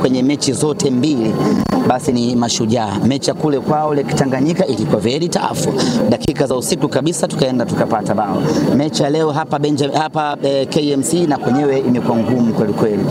kwenye mechi zote mbili basi ni Mashujaa. Mechi ya kule kwao ile Tanganyika ilikuwa very tough. Dakika za usiku kabisa tukaenda tukapata bao. Mechi ya leo hapa KMC na kwenyewe imekuwa ngumu kweli kweli.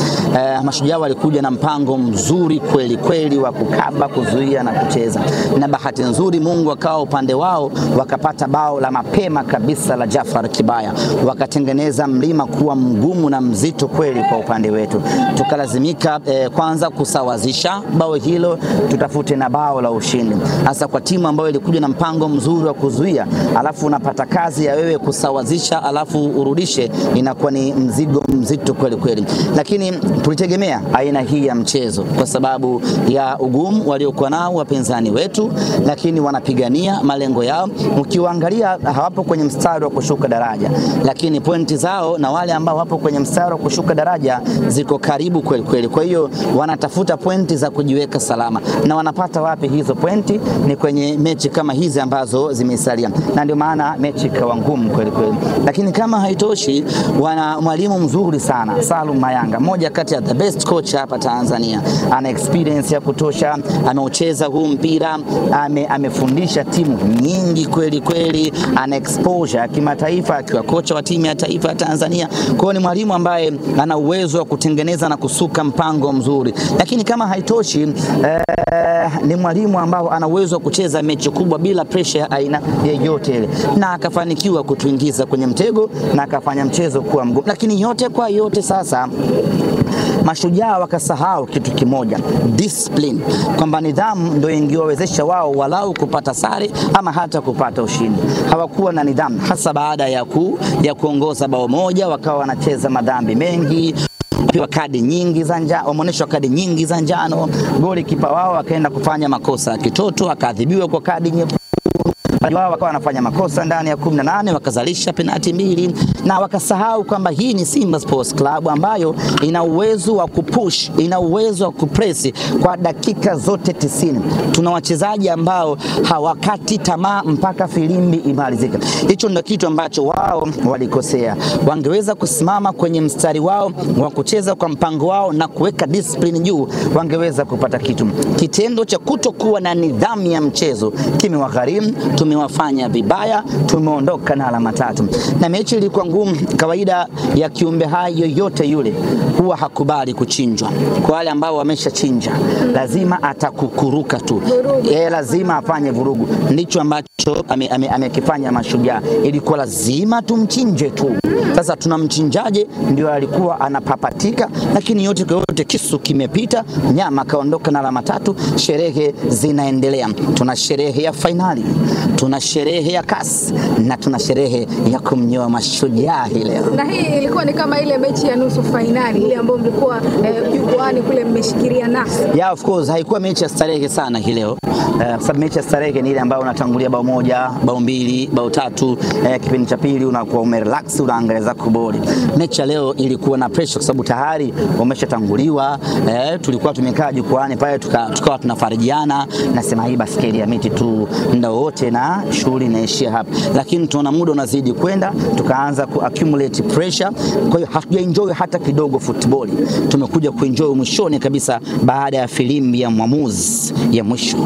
Mashujaa walikuja na mpango mzuri kweli kweli wa kukaba, kuzuia na kucheza. Na bahati nzuri Mungu akawa upande wao, wakapata bao la mapema kabisa la Jafar Kibaya. Wakatengeneza mlima kuwa mgumu na mzito kweli kwa upande wetu. Tukalazimika kwanza kusawazisha bao hilo, tutafute na bao la ushindi. Hasa kwa timu ambayo ilikuja na mpango mzuri wa kuzuia, alafu unapata kazi ya wewe kusawazisha alafu urudishe, inakuwa ni mzigo mzito kweli kweli. Lakini tulitegemea aina hii ya mchezo kwa sababu ya ugumu waliokuwa nao wapinzani wetu, lakini wanapigania malengo yao. Ukiwaangalia hawapo kwenye mstari wa kushuka daraja, lakini pointi zao na wale ambao wapo kwenye mstari wa kushuka daraja ziko karibu kweli kweli. Kwa hiyo wanatafuta pointi za kujiweka salama. Na wanapata wapi hizo pointi? Ni kwenye mechi kama hizi ambazo zimesalia. Na ndio maana mechi ikawa ngumu kweli kweli. Lakini kama haitoshi, wana mwalimu mzuri sana, Salum Mayanga, mmoja kati ya the best coach hapa Tanzania. Ana experience ya kutosha, ameucheza huu mpira, amefundisha timu nyingi kweli kweli, ana exposure ya kimataifa akiwa kocha wa timu ya taifa ya Tanzania. Kwa hiyo ni mwalimu ambaye ana uwezo wa kutengeneza na kusuka mpango mzuri. Lakini kama haitoshi, ni mwalimu ambao ana uwezo wa kucheza mechi kubwa bila pressure ya aina yoyote ile, na akafanikiwa kutuingiza kwenye mtego na akafanya mchezo kuwa mgumu. Lakini yote kwa yote sasa Mashujaa wakasahau kitu kimoja, discipline, kwamba nidhamu ndio ingewawezesha wao walau kupata sare ama hata kupata ushindi. Hawakuwa na nidhamu, hasa baada ya kuongoza bao moja wakawa wanacheza madhambi mengi, wamepewa kadi nyingi za njano, wameonyeshwa kadi nyingi za njano. Goli kipa wao akaenda kufanya makosa ya kitoto, akaadhibiwa kwa kadi nyekundu. Wao wakawa wanafanya makosa ndani ya 18, wakazalisha penalti 2, na wakasahau kwamba hii ni Simba Sports Club ambayo ina uwezo wa kupush, ina uwezo wa kupress kwa dakika zote 90. Tuna wachezaji ambao hawakati tamaa mpaka filimbi imalizike. Hicho ndio kitu ambacho wao walikosea. Wangeweza kusimama kwenye mstari wao wa kucheza kwa mpango wao na kuweka discipline juu, wangeweza kupata kitu. Kitendo cha kutokuwa na nidhamu ya mchezo kimewagharimu. Tumewafanya vibaya, tumeondoka na alama 3. Na mechi ilikuwa ngumu. Kawaida ya kiumbe hai yoyote yule huwa hakubali kuchinjwa. Kwa wale ambao wameshachinja, lazima atakukuruka tu. Lazima afanye vurugu. Ndicho ambacho amekifanya Mashujaa. Ilikuwa lazima tumchinje tu. Sasa tunamchinjaje? Ndio alikuwa anapapatika, lakini yote kwa yote kisu kimepita, nyama kaondoka na alama 3. Sherehe zinaendelea. Tuna sherehe ya finali, tuna sherehe ya kasi, na tuna sherehe ya kumnyoa Mashujaa hii leo. Na hii ilikuwa ni kama ile mechi ya nusu finali ile ambayo mlikuwa jukwani kule mmeshikilia nafsi. Yeah, of course haikuwa mechi ya starehe sana hii leo. Sababu mechi ya starehe ni ile ambayo unatangulia bao 1, bao 2, bao 3, kipindi cha pili unakuwa umerelax, unaangalia zako boli. Mechi ya leo ilikuwa na pressure kwa sababu tayari umeshatanguliwa. Tulikuwa tumekaa jukwani pale tukawa tunafarijiana, nasema hii baskeli ya miti tu muda wote na shughuli inaishia hapa. Lakini tunaona muda unazidi kwenda, tukaanza accumulate pressure. Kwa hiyo hatujaenjoy hata kidogo football. Tumekuja kuenjoy mwishoni kabisa baada ya filimbi ya mwamuzi ya mwisho.